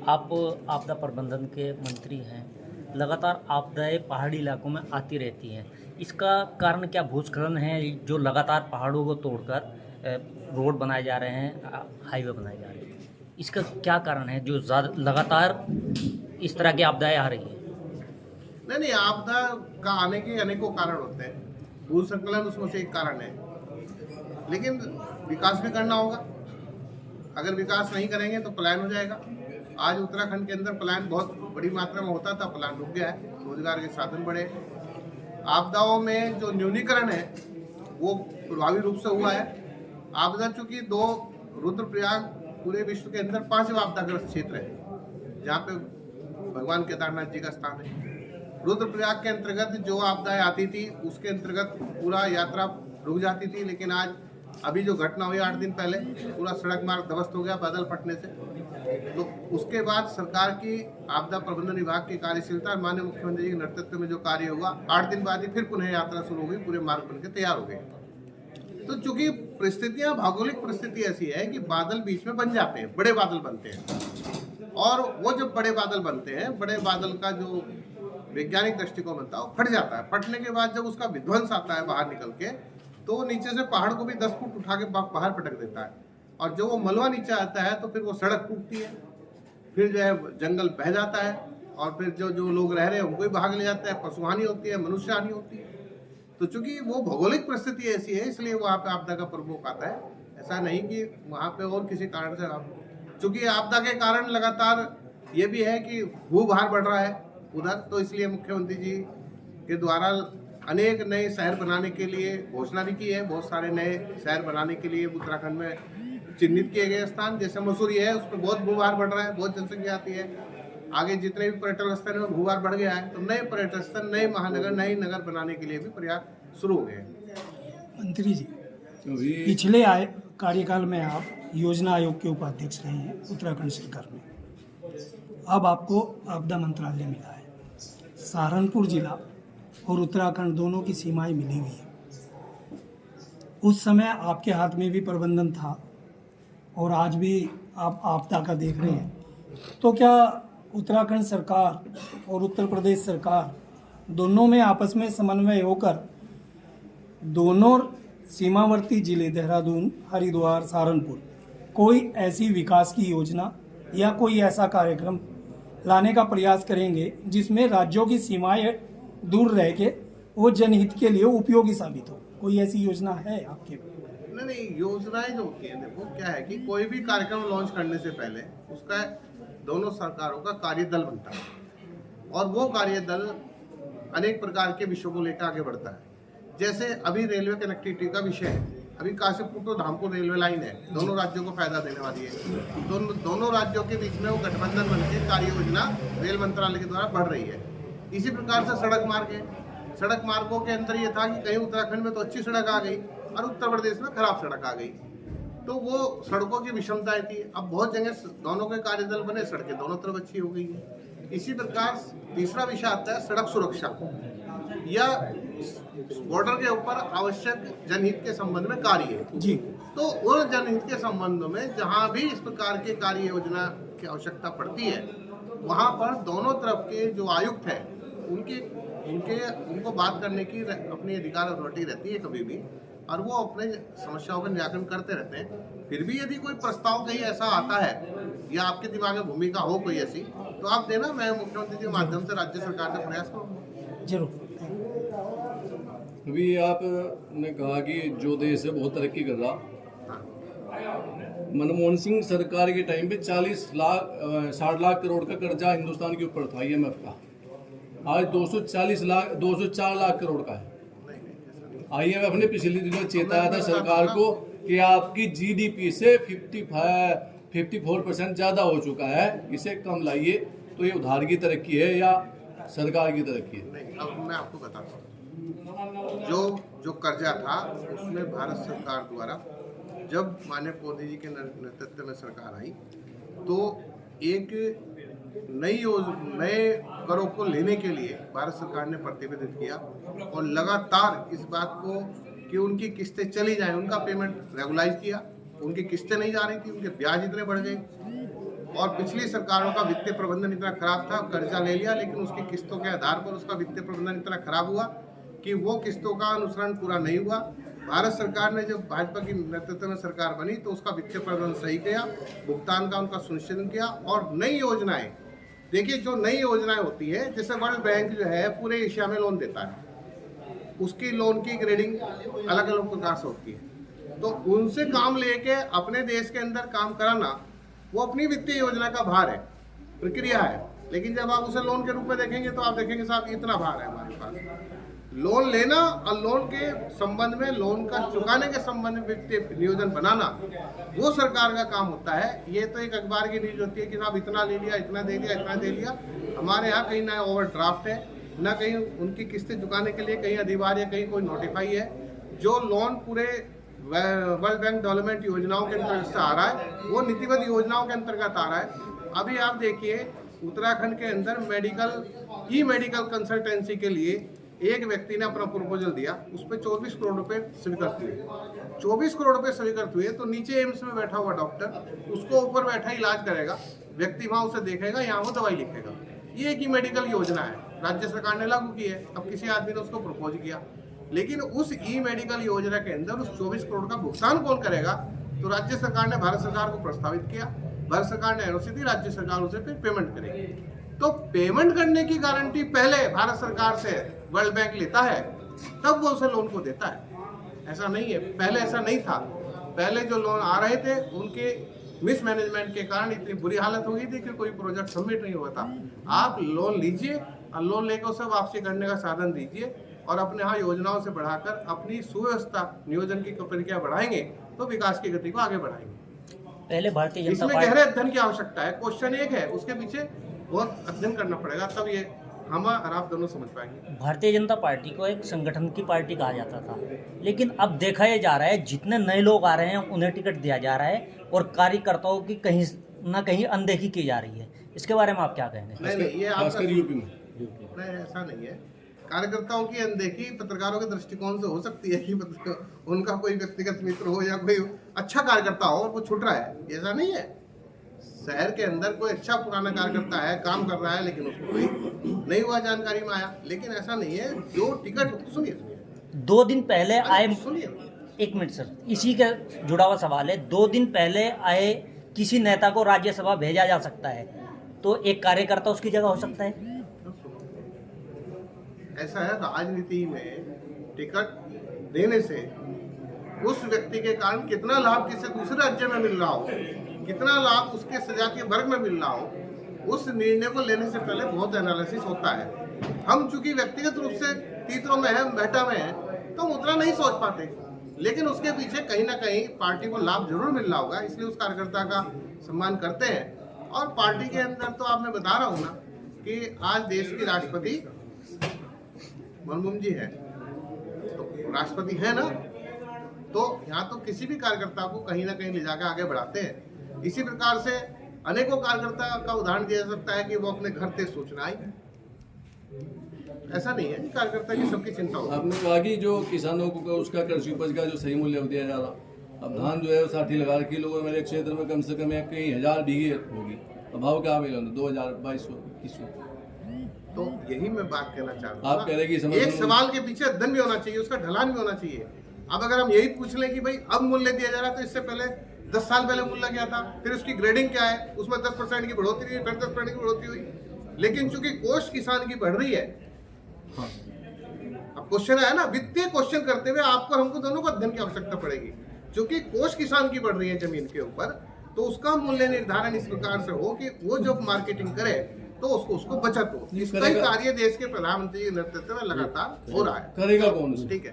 आप आपदा प्रबंधन के मंत्री हैं। लगातार आपदाएँ पहाड़ी इलाकों में आती रहती हैं। इसका कारण क्या भूस्खलन है जो लगातार पहाड़ों को तोड़कर रोड बनाए जा रहे हैं, हाईवे बनाए जा रहे हैं। इसका क्या कारण है जो लगातार इस तरह की आपदाएँ आ रही हैं? नहीं, आपदा का आने के अनेकों कारण होते हैं। भूस्खलन उसमें से एक कारण है, लेकिन विकास भी करना होगा। अगर विकास नहीं करेंगे तो पलायन हो जाएगा। आज उत्तराखंड के अंदर पलायन बहुत बड़ी मात्रा में होता था, पलायन रुक गया है। रोजगार के साधन बढ़े। आपदाओं में जो न्यूनीकरण है वो प्रभावी रूप से हुआ है। आपदा चूंकि दो रुद्रप्रयाग पूरे विश्व के अंदर 5वां आपदाग्रस्त क्षेत्र है, जहाँ पे भगवान केदारनाथ जी का स्थान है। रुद्रप्रयाग के अंतर्गत जो आपदाएं आती थी उसके अंतर्गत पूरा यात्रा रुक जाती थी, लेकिन आज अभी जो घटना हुई 8 दिन पहले, पूरा सड़क मार्ग ध्वस्त हो गया बादल फटने से। तो उसके बाद सरकार की आपदा प्रबंधन विभाग की कार्यशीलता और माननीय मुख्यमंत्री जी के नेतृत्व में जो कार्य हुआ, 8 दिन बाद ही फिर पुनः यात्रा शुरू हुई, पूरे मार्ग बनकर तैयार हो गए। तो चूंकि परिस्थितियां, भौगोलिक परिस्थिति ऐसी है कि बादल बीच में बन जाते हैं, बड़े बादल बनते हैं, और वो जब बड़े बादल बनते हैं, बड़े बादल का जो वैज्ञानिक दृष्टिकोण बनता है वो फट जाता है। फटने के बाद जब उसका विध्वंस आता है बाहर निकल के, तो वो नीचे से पहाड़ को भी 10 फुट उठा के बाहर पटक देता है, और जब वो मलबा नीचे आता है तो फिर वो सड़क टूटती है, फिर जो है जंगल बह जाता है, और फिर जो लोग रह रहे हैं उनको भी भाग ले जाता है, पशुहानि होती है, मनुष्य हानि होती है। तो चूंकि वो भौगोलिक परिस्थिति ऐसी है, इसलिए वहाँ पे आपदा का प्रकोप आता है। ऐसा नहीं कि वहाँ पे और किसी कारण से चूंकि आपदा के कारण लगातार ये भी है कि भूभार बढ़ रहा है उधर, तो इसलिए मुख्यमंत्री जी के द्वारा अनेक नए शहर बनाने के लिए घोषणा भी की है। बहुत सारे नए शहर बनाने के लिए उत्तराखंड में चिन्हित किए गए स्थान, जैसे मसूरी है, उसमें बहुत भूभार बढ़ रहा है, बहुत जनसंख्या आती है। आगे जितने भी पर्यटन स्थल है भूभार बढ़ गया है, तो नए पर्यटन स्थल, नए महानगर, नए नगर बनाने के लिए भी प्रयास शुरू हो गए हैं। मंत्री जी, पिछले कार्यकाल में आप योजना आयोग के उपाध्यक्ष रहे हैं उत्तराखंड सरकार में। अब आपको आपदा मंत्रालय मिला है। सहारनपुर जिला और उत्तराखंड दोनों की सीमाएं मिली हुई है। उस समय आपके हाथ में भी प्रबंधन था और आज भी आप आपदा का देख रहे हैं, तो क्या उत्तराखंड सरकार और उत्तर प्रदेश सरकार दोनों में आपस में समन्वय होकर दोनों सीमावर्ती जिले देहरादून, हरिद्वार, सहारनपुर कोई ऐसी विकास की योजना या कोई ऐसा कार्यक्रम लाने का प्रयास करेंगे जिसमें राज्यों की सीमाएं दूर रह के वो जनहित के लिए उपयोगी साबित हो? कोई ऐसी योजना है आपके? नहीं, योजनाएं जो होती है, देखो क्या है कि कोई भी कार्यक्रम लॉन्च करने से पहले उसका दोनों सरकारों का कार्यदल बनता है, और वो कार्यदल अनेक प्रकार के विषयों को लेकर आगे बढ़ता है। जैसे अभी रेलवे कनेक्टिविटी का विषय है, अभी काशीपुर तो धामपुर रेलवे लाइन है, दोनों राज्यों को फायदा देने वाली है। दोनों राज्यों के बीच में वो गठबंधन बनकर कार्य योजना रेल मंत्रालय के द्वारा बढ़ रही है। इसी प्रकार से सड़क मार्ग है। सड़क मार्गों के अंदर ये था कि कहीं उत्तराखंड में तो अच्छी सड़क आ गई और उत्तर प्रदेश में खराब सड़क आ गई, तो वो सड़कों की विषमताएं थी। अब बहुत जगह दोनों के कार्यदल बने, सड़कें दोनों तरफ अच्छी हो गई है। इसी प्रकार तीसरा विषय आता है सड़क सुरक्षा या बॉर्डर के ऊपर आवश्यक जनहित के संबंध में कार्य है जी। तो उन जनहित के संबंध में जहां भी इस प्रकार के कार्य योजना की आवश्यकता पड़ती है, वहां पर दोनों तरफ के जो आयुक्त हैं उनको बात करने की अपनी अधिकार अथॉरिटी रहती है कभी भी, और वो अपने समस्याओं का निराकरण करते रहते हैं। फिर भी यदि कोई प्रस्ताव कहीं ऐसा आता है या आपके दिमाग में भूमिका हो कोई ऐसी, तो आप देना, मैं मुख्यमंत्री जी के माध्यम से राज्य सरकार से प्रयास करूँगा। जरूर। अभी आपने कहा कि जो देश है बहुत तरक्की कर रहा। मनमोहन सिंह सरकार के टाइम पे 60 लाख करोड़ का कर्जा हिंदुस्तान के ऊपर था IMF का। आज 204 लाख करोड़ का है। IMF ने पिछले दिनों चेताया था सरकार को कि आपकी GDP से 54% ज़्यादा हो चुका है, इसे कम लाइए। तो ये उधार की तरक्की है या सरकार की तरक्की है? नहीं, अब मैं आपको बताता हूँ। जो कर्जा था उसमें भारत सरकार द्वारा, जब माननीय मोदी जी के नेतृत्व में सरकार आई, तो एक नए करों को लेने के लिए भारत सरकार ने प्रतिबद्ध किया, और लगातार इस बात को कि उनकी किस्तें चली जाएं, उनका पेमेंट रेगुलाइज किया। उनकी किस्तें नहीं जा रही थी, उनके ब्याज इतने बढ़ गए, और पिछली सरकारों का वित्तीय प्रबंधन इतना खराब था, कर्जा ले लिया, लेकिन उसकी किस्तों के आधार पर उसका वित्तीय प्रबंधन इतना खराब हुआ कि वो किस्तों का अनुसरण पूरा नहीं हुआ। भारत सरकार ने जब भाजपा की नेतृत्व में सरकार बनी तो उसका वित्तीय प्रबंधन सही किया, भुगतान का उनका सुनिश्चित किया, और नई योजनाएं, देखिए जो नई योजनाएं होती है, जैसे वर्ल्ड बैंक जो है पूरे एशिया में लोन देता है, उसकी लोन की ग्रेडिंग अलग अलग प्रकार से होती है, तो उनसे काम लेके अपने देश के अंदर काम कराना वो अपनी वित्तीय योजना का भार है, प्रक्रिया है। लेकिन जब आप उसे लोन के रूप में देखेंगे तो आप देखेंगे साहब इतना भार है हमारे पास। लोन लेना और लोन के संबंध में, लोन का चुकाने के संबंध में वित्तीय नियोजन बनाना वो सरकार का काम होता है। ये तो एक अखबार की न्यूज होती है कि साहब इतना ले लिया, इतना दे दिया, इतना दे दिया। हमारे यहाँ कहीं ना ओवरड्राफ्ट है, ना कहीं उनकी किस्तें चुकाने के लिए कहीं अधिभार या कहीं कोई नोटिफाई है। जो लोन पूरे वर्ल्ड बैंक डेवलपमेंट योजनाओं के अंतर्गत से आ रहा है वो नीतिगत योजनाओं के अंतर्गत आ रहा है। अभी आप देखिए उत्तराखंड के अंदर मेडिकल कंसल्टेंसी के लिए एक व्यक्ति ने अपना प्रपोजल दिया, उस पर 24 करोड़ रुपए स्वीकृत हुए। 24 करोड़ रुपए स्वीकृत हुए तो नीचे एम्स में बैठा हुआ डॉक्टर उसको ऊपर बैठा इलाज करेगा, व्यक्ति वहां उसे देखेगा, यहाँ वो दवाई लिखेगा। ये एक ही मेडिकल योजना है, राज्य सरकार ने लागू की है। अब किसी आदमी ने उसको प्रपोज किया, लेकिन उस ई मेडिकल योजना के अंदर उस 24 करोड़ का भुगतान कौन करेगा? तो राज्य सरकार ने भारत सरकार को प्रस्तावित किया, भारत सरकार ने एनओसी दी, राज्य सरकार उसे फिर पेमेंट करेगी। तो पेमेंट करने की गारंटी पहले भारत सरकार से वर्ल्ड बैंक लेता है, तब वो उसे लोन को देता है। ऐसा नहीं है, पहले ऐसा नहीं था। पहले जो लोन आ रहे थे उनके मिसमैनेजमेंट के कारण इतनी बुरी हालत हो गई थी कि कोई प्रोजेक्ट सबमिट नहीं हुआ था। आप लोन लीजिए और लोन लेकर उसे वापसी करने का साधन दीजिए और अपने यहाँ योजनाओं से बढ़ाकर अपनी सुव्यवस्था नियोजन की प्रक्रिया बढ़ाएंगे तो विकास की गति को आगे बढ़ाएंगे। पहले भारतीय जनता इसमें पार्टी गहरे अध्ययन की आवश्यकता है। क्वेश्चन एक है, उसके पीछे बहुत अध्ययन करना पड़ेगा, तब ये हम और आप दोनों समझ पाएंगे। भारतीय जनता पार्टी को एक संगठन की पार्टी कहा जाता था, लेकिन अब देखा ये जा रहा है जितने नए लोग आ रहे हैं उन्हें टिकट दिया जा रहा है और कार्यकर्ताओं की कहीं ना कहीं अनदेखी की जा रही है। इसके बारे में आप क्या कहेंगे? नहीं, ये खासकर यूपी में नहीं, ऐसा नहीं है। कार्यकर्ताओं की अनदेखी पत्रकारों के दृष्टिकोण से हो सकती है कि उनका कोई व्यक्तिगत मित्र हो या कोई अच्छा कार्यकर्ता हो और वो छूट रहा है, ऐसा नहीं है। शहर के अंदर कोई अच्छा पुराना कार्यकर्ता है, काम कर रहा है, लेकिन उसको कोई नहीं हुआ, जानकारी में आया, लेकिन ऐसा नहीं है। जो टिकट सुनिए 2 दिन पहले आए, सुनिए 1 मिनट सर, इसी के जुड़ा हुआ सवाल है। 2 दिन पहले आए किसी नेता को राज्यसभा भेजा जा सकता है, तो एक कार्यकर्ता उसकी जगह हो सकता है? ऐसा है, राजनीति में टिकट देने से उस व्यक्ति के कारण कितना लाभ किसी दूसरे राज्य में मिल रहा हो, कितना लाभ उसके सजातीय वर्ग में मिल रहा हो, उस निर्णय को लेने से पहले बहुत एनालिसिस होता है। हम चूंकि व्यक्तिगत रूप से तीतरों में है, बैठा में है, तो हम उतना नहीं सोच पाते, लेकिन उसके पीछे कहीं ना कहीं पार्टी को लाभ जरूर मिल रहा होगा, इसलिए उस कार्यकर्ता का सम्मान करते हैं। और पार्टी के अंदर तो आप मैं बता रहा हूँ ना कि आज देश की राष्ट्रपति मुर्मू जी है, तो राष्ट्रपति है ना, तो यहाँ तो किसी भी कार्यकर्ता को कहीं ना कहीं ले जाकर आगे बढ़ाते हैं। इसी प्रकार से अनेकों कार्यकर्ता का उदाहरण दिया जा सकता है कि वो अपने घर से सूचना आई। ऐसा नहीं है कि कार्यकर्ता की सबकी चिंता होती है। आपने कहा कि जो किसानों को उसका कृषि उपज का जो सही मूल्य दिया जा रहा, अब धान जो है 60 लगा रखी लोगों में, मेरे क्षेत्र में कम से कम कई हजार बीघे होगी, भाव क्या मिला 2200-2100। तो यही मैं बात कहना चाहता आप कह रहे कि हूँ, एक सवाल के पीछे अध्ययन भी होना चाहिए, उसका ढलान भी होना चाहिए। अब अगर हम यही पूछ लें कि भाई अब मूल्य दिया जा रहा है, तो इससे पहले 10 साल पहले मूल्य क्या था, फिर उसकी ग्रेडिंग क्या है, उसमें 10% की बढ़ोतरी हुई, फिर 10% की बढ़ोतरी हुई, लेकिन चूंकि कोष किसान की बढ़ रही है। हाँ, अब क्वेश्चन है ना, वित्तीय क्वेश्चन करते हुए आपको हमको दोनों को अध्ययन की आवश्यकता पड़ेगी। चूंकि कोष किसान की बढ़ रही है जमीन के ऊपर, तो उसका मूल्य निर्धारण इस प्रकार से हो कि वो जब मार्केटिंग करे तो उसको बचत हो। इसका ही कार्य देश के प्रधानमंत्री के नेतृत्व में लगातार हो रहा है। करेगा कौन? ठीक है।